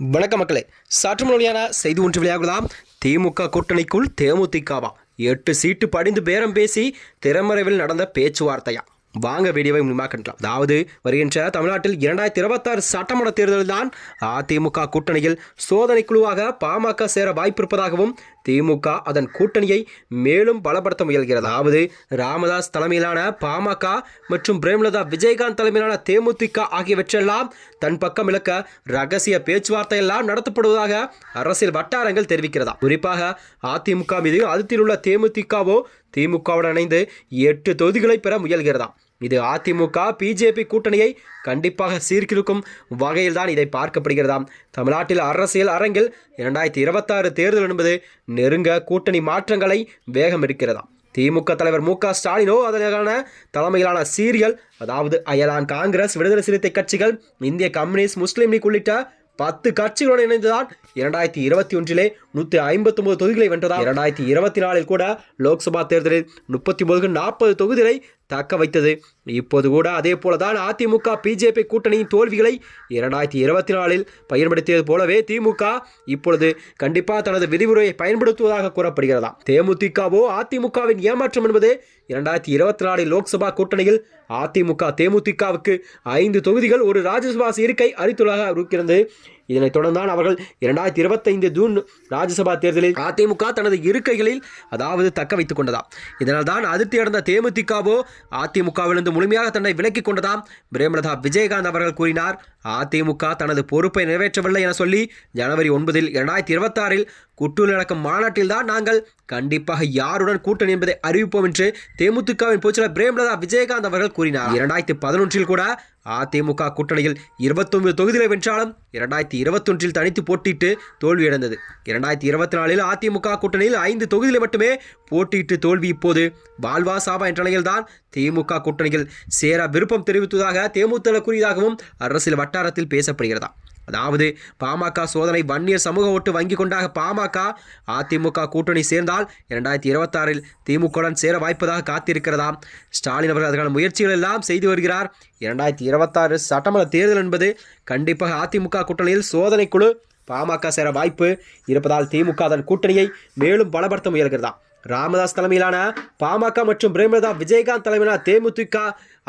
வணக்க மக்களே, சற்று மொழியான செய்தி ஒன்று வெளியாகலாம். திமுக கூட்டணிக்குள் தேமுதிகவா 8 சீட்டு படிந்து பேரம் பேசி திறமறைவில் நடந்த பேச்சுவார்த்தையா? வாங்க வீடியோவை முன்மாக்கலாம். அதாவது வருகின்ற தமிழ்நாட்டில் 2026 சட்டமன்ற தேர்தலில் தான் அதிமுக கூட்டணியில் சோதனை குழுவாக பாமக சேர வாய்ப்பிருப்பதாகவும் திமுக அதன் கூட்டணியை மேலும் பலப்படுத்த முயல்கிறது. அதாவது ராமதாஸ் தலைமையிலான பாமக மற்றும் பிரேமலதா விஜயகாந்த் தலைமையிலான தேமுதிக ஆகியவற்றெல்லாம் தன் பக்கம் இழக்க ரகசிய பேச்சுவார்த்தை எல்லாம் நடத்தப்படுவதாக அரசியல் வட்டாரங்கள் தெரிவிக்கிறதா. குறிப்பாக அதிமுக மீது அதிருப்தியில் உள்ள தேமுதிகவோ திமுகவுடன் இணைந்து 8 தொகுதிகளை பெற முயல்கிறதா. இது அதிமுக பிஜேபி கூட்டணியை கண்டிப்பாக சீர்கிருக்கும் வகையில் தான் இதை பார்க்கப்படுகிறதாம். தமிழ்நாட்டில் அரசியல் அரங்கில் 2026 தேர்தல் என்பது நெருங்க கூட்டணி மாற்றங்களை வேகம் இருக்கிறதாம். திமுக தலைவர் மு.க. ஸ்டாலினோ அதற்கான தலைமையிலான சீரியல், அதாவது அயலான் காங்கிரஸ், விடுதலை சிறுத்தை கட்சிகள், இந்திய கம்யூனிஸ்ட், முஸ்லீம் லீக் உள்ளிட்ட 10 கட்சிகளுடன் இணைந்துதான் 2021 159 தொகுதிகளை வென்றதால் 2024 கூட லோக்சபா தேர்தலில் 39-40 தொகுதிகளை தக்க வைத்தது. இப்போது கூட அதே போலதான் அதிமுக பிஜேபி கூட்டணியின் தோல்விகளை 2024 பயன்படுத்தியது போலவே திமுக இப்பொழுது கண்டிப்பாக தனது விதிமுறையை பயன்படுத்துவதாக கூறப்படுகிறதா. தேமுதிகவோ அதிமுகவின் ஏமாற்றம் என்பது 2024 லோக்சபா கூட்டணியில் அதிமுக தேமுதிகவுக்கு 5 தொகுதிகள் ஒரு ராஜ்யசபா இருக்கை அளித்துள்ளதாக இருக்கிறது. இதனைத் தொடர்ந்தான் அவர்கள் 2025 ஜூன் ராஜ்யசபா தேர்தலில் அதிமுக தனது இருக்கைகளில் அதாவது தக்க வைத்துக் கொண்டதாம். இதனால் தான் அதிருப்தி அடைந்த தேமுதிகவோ அதிமுகவிலிருந்து முழுமையாக தன்னை விலக்கிக் கொண்டதாம். பிரேமலதா விஜயகாந்த் அவர்கள் கூறினார், அதிமுக தனது பொறுப்பை நிறைவேற்றவில்லை என சொல்லி ஜனவரி 9 2026 குட்டூரில் நடக்கும் மாநாட்டில் தான் நாங்கள் கண்டிப்பாக யாருடன் கூட்டணி என்பதை அறிவிப்போம் என்று தேமுதிகவின் பொதுச்செயலாளர் பிரேமலதா விஜயகாந்த் அவர்கள் கூறினார். 2011 கூட அதிமுக கூட்டணியில் 29 தொகுதிகளை வென்றாலும் 2021 தனித்து போட்டியிட்டு தோல்வியடைந்தது. 2024 அதிமுக கூட்டணியில் 5 தொகுதிகளை மட்டுமே போட்டியிட்டு தோல்வி. இப்போது வாழ்வா சாபா என்ற நிலையில் தான் திமுக கூட்டணியில் சேர விருப்பம் தெரிவித்ததாக தேமுதிக கூறியதாகவும் அரசியல் வட்டாரத்தில் பேசப்படுகிறதா. அதாவது பாமக சோதனை வன்னியர் சமூக ஓட்டு வங்கி கொண்டாக பாமக அதிமுக கூட்டணி சேர்ந்தால் 2026 திமுகவுடன் சேர வாய்ப்பதாக காத்திருக்கிறதா. ஸ்டாலின் அவர்கள் அதற்கான முயற்சிகள் எல்லாம் செய்து வருகிறார். 2026 சட்டமன்ற தேர்தல் என்பது கண்டிப்பாக அதிமுக கூட்டணியில் சோதனை குழு பாமக சேர வாய்ப்பு இருப்பதால் திமுக அதன் கூட்டணியை மேலும் பலப்படுத்த முயல்கிறதா. ராமதாஸ் தலைமையிலான பாமக மற்றும் பிரேமலதா விஜயகாந்த் தலைமையிலான தேமுதிக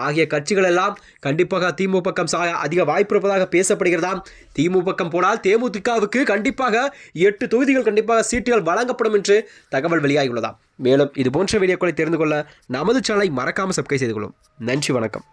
ஆகிய கட்சிகள் எல்லாம் கண்டிப்பாக திமுக பக்கம் சாய அதிக வாய்ப்பு இருப்பதாக பேசப்படுகிறதாம். திமுக பக்கம் போனால் தேமுதிகவுக்கு கண்டிப்பாக 8 தொகுதிகள் கண்டிப்பாக சீட்டுகள் வழங்கப்படும் என்று தகவல் வெளியாகியுள்ளதாம். மேலும் இது போன்ற வீடியோக்களை தெரிந்து கொள்ள நமது சேனலை மறக்காமல் சப்ஸ்கிரைப் செய்து கொள்ளும். நன்றி, வணக்கம்.